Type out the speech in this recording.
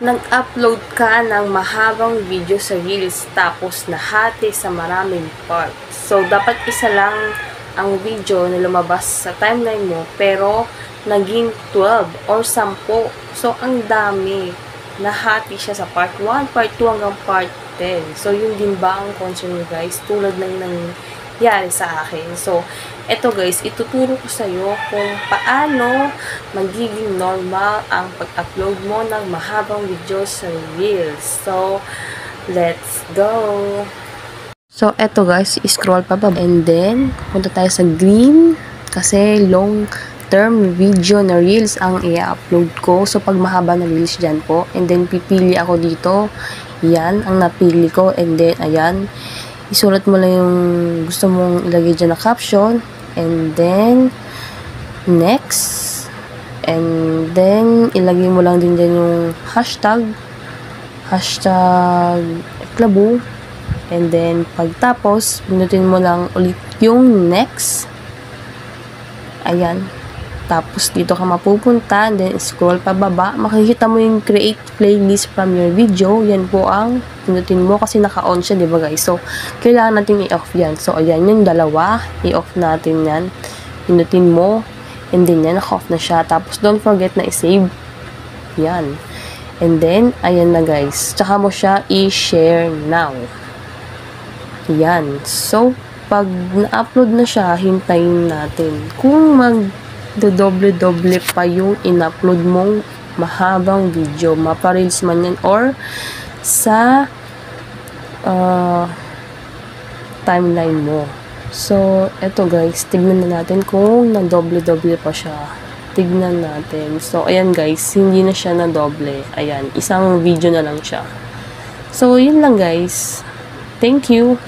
nag-upload ka ng mahabang video sa Reels tapos nahati sa maraming parts. So, dapat isa lang ang video na lumabas sa timeline mo pero naging 12 or 10. So, ang dami. Nahati siya sa part 1, part 2 hanggang part 10. So, yun din ba ang concern nyo guys? Tulad ng nangyari sa akin. So, eto guys, ituturo ko sa'yo kung paano magiging normal ang pag-upload mo ng mahabang videos sa Reels. So, let's go! So, eto guys, scroll pa ba? And then, punta tayo sa green kasi long-term video na Reels ang i-upload ko. So, pag mahaba na Reels dyan po. And then, pipili ako dito. Yan, ang napili ko. And then, ayan. Isulat mo lang yung gusto mong ilagay dyan na caption. And then, next. And then, ilagay mo lang din dyan yung hashtag. Hashtag Eklabu. And then, pagtapos, pinutin mo lang ulit yung next. Ayan. Tapos, dito ka mapupunta. And then, scroll pababa. Makikita mo yung create playlist from your video. Yan po ang pinutin mo kasi naka-on siya, diba guys? So, kailangan natin i-off yan. So, ayan yung dalawa. I-off natin yan. Pinutin mo. And then, yan, naka-off na siya. Tapos, don't forget na i-save. Yan. And then, ayan na guys. Tsaka mo siya i-share now. Yan. So, pag na-upload na siya, hintayin natin. Kung doble-doble pa yung in-upload mong mahabang video, mapa-reels man yan or sa timeline mo. So, eto guys, tignan na natin kung na-doble-doble pa siya. Tignan natin. So, ayan guys, hindi na siya na-doble. Ayan, isang video na lang siya. So, yun lang guys. Thank you.